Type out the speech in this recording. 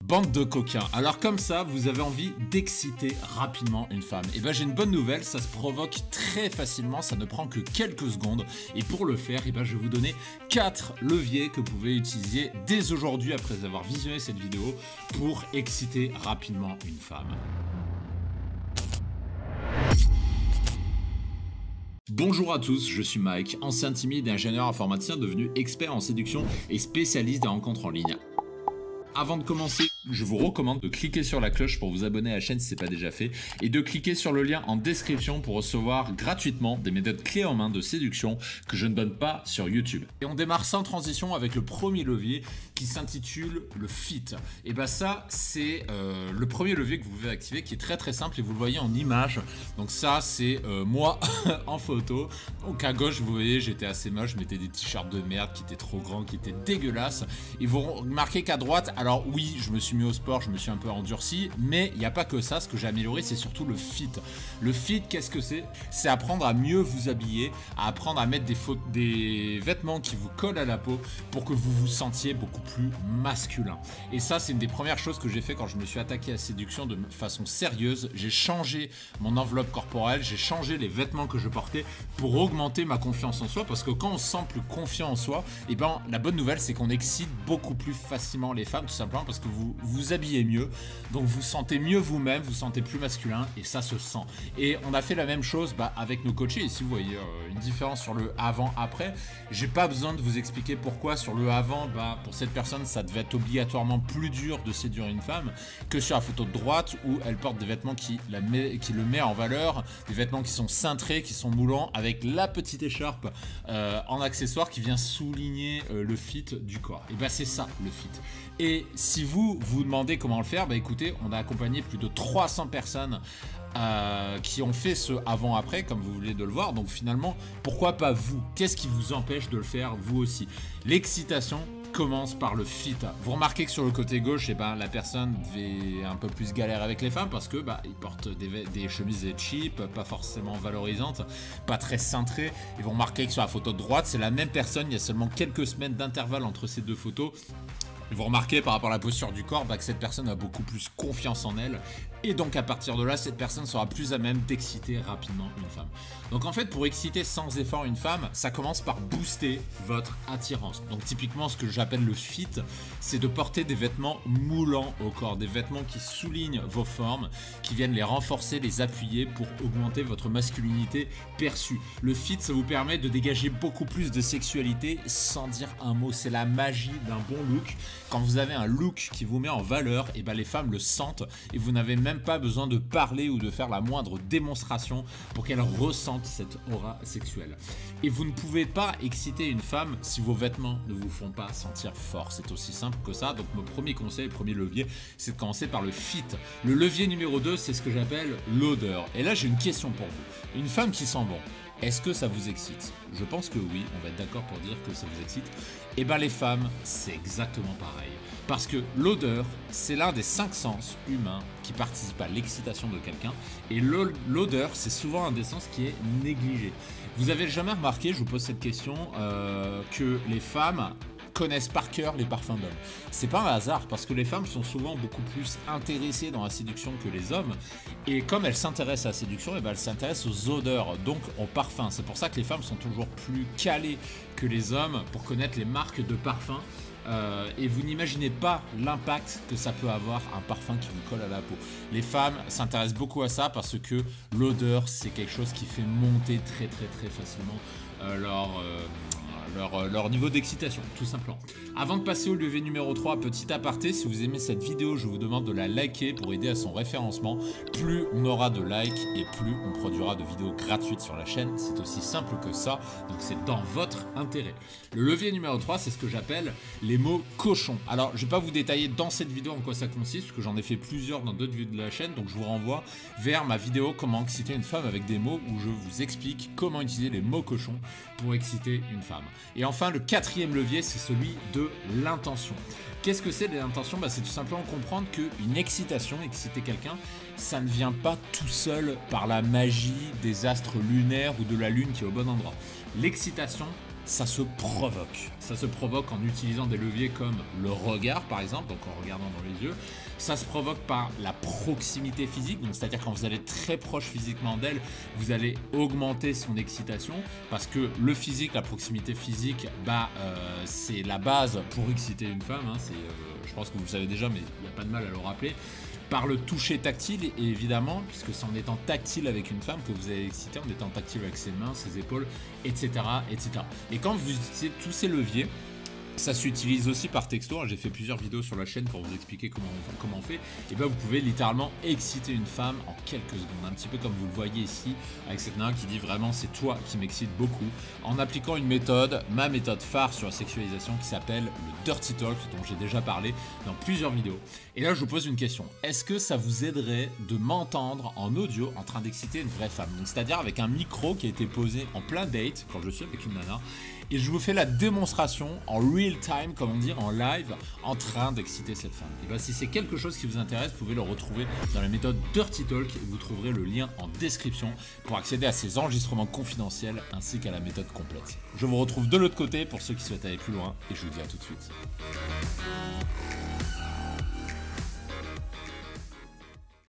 Bande de coquins. Alors comme ça, vous avez envie d'exciter rapidement une femme. Et ben j'ai une bonne nouvelle, ça se provoque très facilement, ça ne prend que quelques secondes. Et pour le faire, et ben je vais vous donner 4 leviers que vous pouvez utiliser dès aujourd'hui après avoir visionné cette vidéo pour exciter rapidement une femme. Bonjour à tous, je suis Mike, ancien timide et ingénieur informaticien devenu expert en séduction et spécialiste des rencontres en ligne. Avant de commencer, je vous recommande de cliquer sur la cloche pour vous abonner à la chaîne si ce n'est pas déjà fait et de cliquer sur le lien en description pour recevoir gratuitement des méthodes clés en main de séduction que je ne donne pas sur YouTube. Et on démarre sans transition avec le premier levier qui s'intitule le fit. Et bah ça, c'est le premier levier que vous pouvez activer qui est très simple et vous le voyez en image. Donc ça, c'est moi en photo. Donc à gauche, vous voyez, j'étais assez moche, je mettais des t-shirts de merde qui étaient trop grands, qui étaient dégueulasses. Et vous remarquez qu'à droite, alors oui, je me suis mis au sport, je me suis un peu endurci, mais il n'y a pas que ça. Ce que j'ai amélioré, c'est surtout le fit. Le fit, qu'est-ce que c'est? C'est apprendre à mieux vous habiller, à apprendre à mettre des vêtements qui vous collent à la peau pour que vous vous sentiez beaucoup plus masculin. Et ça, c'est une des premières choses que j'ai fait quand je me suis attaqué à la séduction de façon sérieuse. J'ai changé mon enveloppe corporelle, j'ai changé les vêtements que je portais pour augmenter ma confiance en soi, parce que quand on se sent plus confiant en soi, et ben la bonne nouvelle, c'est qu'on excite beaucoup plus facilement les femmes, tout simplement parce que vous vous habillez mieux, donc vous sentez mieux vous-même, vous sentez plus masculin, et ça se sent. Et on a fait la même chose avec nos coachés. Ici vous voyez une différence sur le avant-après. J'ai pas besoin de vous expliquer pourquoi sur le avant, pour cette personne ça devait être obligatoirement plus dur de séduire une femme que sur la photo de droite où elle porte des vêtements qui le met en valeur, des vêtements qui sont cintrés, qui sont moulants, avec la petite écharpe en accessoire qui vient souligner le fit du corps. Et ben c'est ça le fit. Et si vous vous demandez comment le faire, écoutez, on a accompagné plus de 300 personnes qui ont fait ce avant-après, comme vous voulez de le voir. Donc finalement, pourquoi pas vous? Qu'est-ce qui vous empêche de le faire vous aussi? L'excitation commence par le fit. Vous remarquez que sur le côté gauche, la personne devait un peu plus galère avec les femmes parce que ils portent des chemises cheap, pas forcément valorisantes, pas très cintrées. Et vous remarquez que sur la photo de droite, c'est la même personne. Il y a seulement quelques semaines d'intervalle entre ces deux photos. Vous remarquez par rapport à la posture du corps que cette personne a beaucoup plus confiance en elle. Et donc à partir de là, cette personne sera plus à même d'exciter rapidement une femme. Donc en fait, pour exciter sans effort une femme, ça commence par booster votre attirance. Donc typiquement, ce que j'appelle le fit, c'est de porter des vêtements moulants au corps, des vêtements qui soulignent vos formes, qui viennent les renforcer, les appuyer pour augmenter votre masculinité perçue. Le fit, ça vous permet de dégager beaucoup plus de sexualité sans dire un mot. C'est la magie d'un bon look. Quand vous avez un look qui vous met en valeur, et les femmes le sentent et vous n'avez même pas besoin de parler ou de faire la moindre démonstration pour qu'elle ressente cette aura sexuelle. Et vous ne pouvez pas exciter une femme si vos vêtements ne vous font pas sentir fort. C'est aussi simple que ça. Donc mon premier conseil, le premier levier, c'est de commencer par le fit. Le levier numéro 2, c'est ce que j'appelle l'odeur. Et là, j'ai une question pour vous. Une femme qui sent bon, est-ce que ça vous excite? Je pense que oui, on va être d'accord pour dire que ça vous excite. Et les femmes, c'est exactement pareil. Parce que l'odeur, c'est l'un des 5 sens humains qui participent à l'excitation de quelqu'un. Et l'odeur, c'est souvent un des sens qui est négligé. Vous avez jamais remarqué, je vous pose cette question, que les femmes connaissent par cœur les parfums d'hommes. C'est pas un hasard parce que les femmes sont souvent beaucoup plus intéressées dans la séduction que les hommes, et comme elles s'intéressent à la séduction, elles s'intéressent aux odeurs, donc aux parfums. C'est pour ça que les femmes sont toujours plus calées que les hommes pour connaître les marques de parfums. Et vous n'imaginez pas l'impact que ça peut avoir un parfum qui vous colle à la peau. Les femmes s'intéressent beaucoup à ça parce que l'odeur, c'est quelque chose qui fait monter très facilement leur niveau d'excitation, tout simplement. Avant de passer au levier numéro 3, petit aparté, si vous aimez cette vidéo, je vous demande de la liker pour aider à son référencement. Plus on aura de likes et plus on produira de vidéos gratuites sur la chaîne. C'est aussi simple que ça, donc c'est dans votre intérêt. Le levier numéro 3, c'est ce que j'appelle les mots cochons. Alors, je ne vais pas vous détailler dans cette vidéo en quoi ça consiste, parce que j'en ai fait plusieurs dans d'autres vidéos de la chaîne, donc je vous renvoie vers ma vidéo comment exciter une femme avec des mots, où je vous explique comment utiliser les mots cochons pour exciter une femme. Et enfin, le 4e levier, c'est celui de l'intention. Qu'est-ce que c'est l'intention? C'est tout simplement comprendre qu'une excitation, exciter quelqu'un, ça ne vient pas tout seul par la magie des astres lunaires ou de la lune qui est au bon endroit. L'excitation, ça se provoque. Ça se provoque en utilisant des leviers comme le regard par exemple, donc en regardant dans les yeux. Ça se provoque par la proximité physique, donc c'est-à-dire quand vous allez très proche physiquement d'elle, vous allez augmenter son excitation parce que le physique, la proximité physique, c'est la base pour exciter une femme. Hein, je pense que vous le savez déjà, mais il n'y a pas de mal à le rappeler. Par le toucher tactile, et évidemment, puisque c'est en étant tactile avec une femme que vous allez exciter, en étant tactile avec ses mains, ses épaules, etc. etc. Et quand vous utilisez tous ces leviers, ça s'utilise aussi par texto, j'ai fait plusieurs vidéos sur la chaîne pour vous expliquer comment on fait. Et bien vous pouvez littéralement exciter une femme en quelques secondes, un petit peu comme vous le voyez ici avec cette nana qui dit vraiment c'est toi qui m'excite beaucoup, en appliquant une méthode, ma méthode phare sur la sexualisation qui s'appelle le Dirty Talk, dont j'ai déjà parlé dans plusieurs vidéos. Et là je vous pose une question, est-ce que ça vous aiderait de m'entendre en audio en train d'exciter une vraie femme, c'est-à-dire avec un micro qui a été posé en plein date quand je suis avec une nana, et je vous fais la démonstration en real time, comme on dit, en live, en train d'exciter cette femme. Et bien si c'est quelque chose qui vous intéresse, vous pouvez le retrouver dans la méthode Dirty Talk et vous trouverez le lien en description pour accéder à ces enregistrements confidentiels ainsi qu'à la méthode complète. Je vous retrouve de l'autre côté pour ceux qui souhaitent aller plus loin et je vous dis à tout de suite.